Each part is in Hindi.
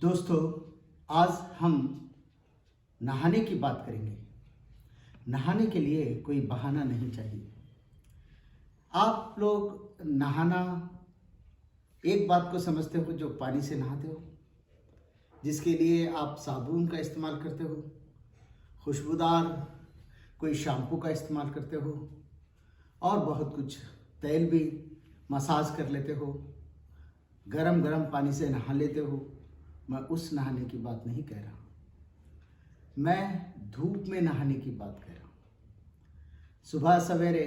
दोस्तों, आज हम नहाने की बात करेंगे। नहाने के लिए कोई बहाना नहीं चाहिए। आप लोग नहाना एक बात को समझते हो जो पानी से नहाते हो, जिसके लिए आप साबुन का इस्तेमाल करते हो, खुशबूदार कोई शैम्पू का इस्तेमाल करते हो और बहुत कुछ, तेल भी मसाज कर लेते हो, गरम गरम पानी से नहा लेते हो। मैं उस नहाने की बात नहीं कह रहा, मैं धूप में नहाने की बात कह रहा हूँ। सुबह सवेरे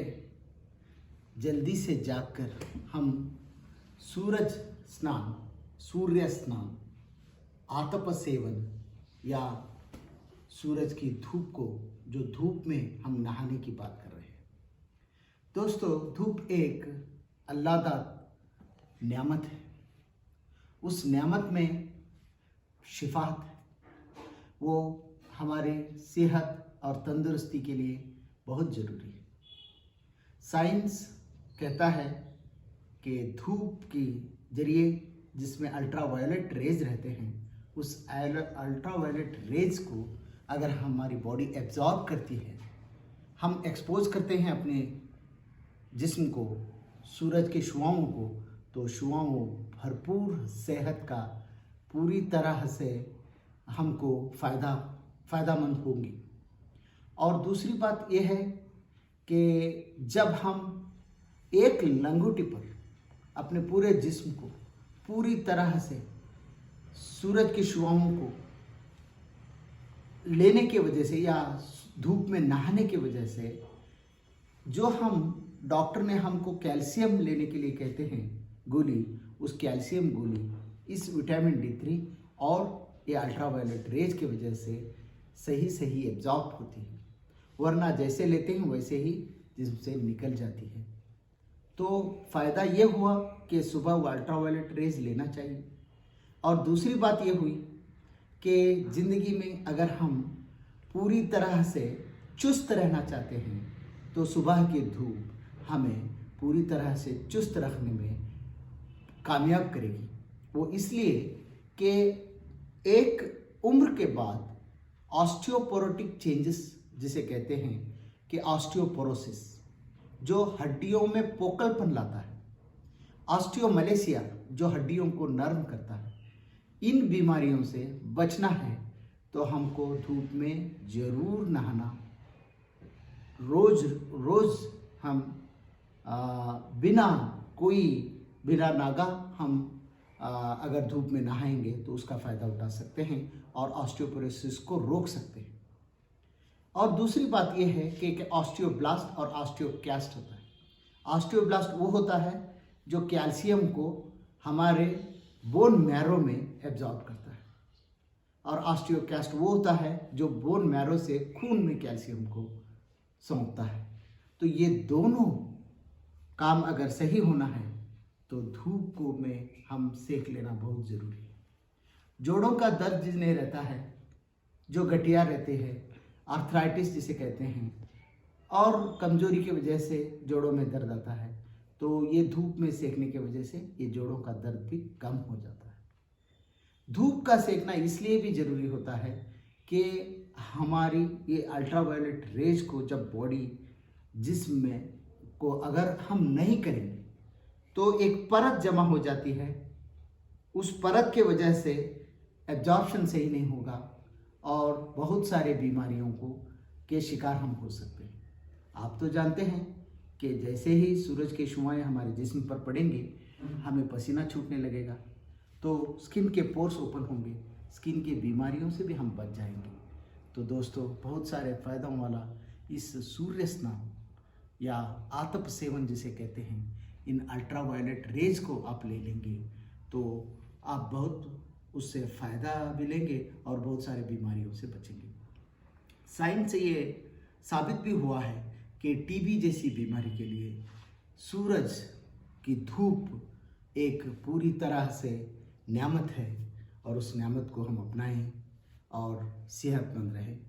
जल्दी से जागकर हम सूरज स्नान, सूर्य स्नान, आतप सेवन या सूरज की धूप को, जो धूप में हम नहाने की बात कर रहे हैं। दोस्तों, धूप एक अल्लाहदा नेमत है। उस नेमत में शिफात है, वो हमारे सेहत और तंदुरुस्ती के लिए बहुत ज़रूरी है। साइंस कहता है कि धूप के जरिए जिसमें अल्ट्रावायलेट रेज रहते हैं, उस अल्ट्रावायलेट रेज को अगर हमारी बॉडी एब्जॉर्ब करती है, हम एक्सपोज करते हैं अपने जिस्म को सूरज के शुआओं को, तो शुआओं भरपूर सेहत का पूरी तरह से हमको फ़ायदामंद होंगी। और दूसरी बात यह है कि जब हम एक लंगोटी पर अपने पूरे जिस्म को पूरी तरह से सूरज की शुआओं को लेने की वजह से या धूप में नहाने की वजह से, जो हम डॉक्टर ने हमको कैल्शियम लेने के लिए कहते हैं गोली, उस कैल्शियम गोली इस विटामिन D3 और ये अल्ट्रावायलेट रेज की वजह से सही एब्जॉर्ब होती है, वरना जैसे लेते हैं वैसे ही जिस्म से निकल जाती है। तो फ़ायदा ये हुआ कि सुबह वो अल्ट्रावायलेट रेज लेना चाहिए। और दूसरी बात ये हुई कि ज़िंदगी में अगर हम पूरी तरह से चुस्त रहना चाहते हैं, तो सुबह की धूप हमें पूरी तरह से चुस्त रखने में कामयाब करेगी। वो इसलिए कि एक उम्र के बाद ऑस्टियोपोरोटिक चेंजेस जिसे कहते हैं कि ऑस्टियोपोरोसिस, जो हड्डियों में पोकलपन लाता है, ऑस्टियोमलेशिया जो हड्डियों को नरम करता है, इन बीमारियों से बचना है तो हमको धूप में ज़रूर नहाना। रोज़ हम बिना नागा हम अगर धूप में नहाएंगे तो उसका फ़ायदा उठा सकते हैं और ऑस्टियोपोरोसिस को रोक सकते हैं। और दूसरी बात यह है कि ऑस्टियोब्लास्ट और ऑस्टियोक्लास्ट होता है। ऑस्टियोब्लास्ट वो होता है जो कैल्शियम को हमारे बोन मैरो में एब्जॉर्ब करता है, और ऑस्टियोक्लास्ट वो होता है जो बोन मैरो से खून में कैल्शियम को सौंपता है। तो ये दोनों काम अगर सही होना है तो धूप को में हम सेक लेना बहुत ज़रूरी है। जोड़ों का दर्द जिन्हें रहता है, जो गठिया रहते हैं, आर्थराइटिस जिसे कहते हैं, और कमजोरी की वजह से जोड़ों में दर्द आता है, तो ये धूप में सेकने की वजह से ये जोड़ों का दर्द भी कम हो जाता है। धूप का सेकना इसलिए भी ज़रूरी होता है कि हमारी ये अल्ट्रावायलेट रेज को जब बॉडी जिस्म में को अगर हम नहीं करेंगे तो एक परत जमा हो जाती है, उस परत के वजह से एब्जॉर्प्शन सही नहीं होगा और बहुत सारे बीमारियों के शिकार हम हो सकते हैं। आप तो जानते हैं कि जैसे ही सूरज की शुआएं हमारे जिस्म पर पड़ेंगे, हमें पसीना छूटने लगेगा, तो स्किन के पोर्स ओपन होंगे, स्किन की बीमारियों से भी हम बच जाएंगे। तो दोस्तों, बहुत सारे फ़ायदों वाला इस सूर्य स्नान या आतप सेवन जिसे कहते हैं, इन अल्ट्रावायलेट रेज को आप ले लेंगे तो आप बहुत उससे फ़ायदा भी लेंगे और बहुत सारे बीमारियों से बचेंगे। साइंस से ये साबित भी हुआ है कि टीबी जैसी बीमारी के लिए सूरज की धूप एक पूरी तरह से नेमत है, और उस नेमत को हम अपनाएं और सेहतमंद रहें।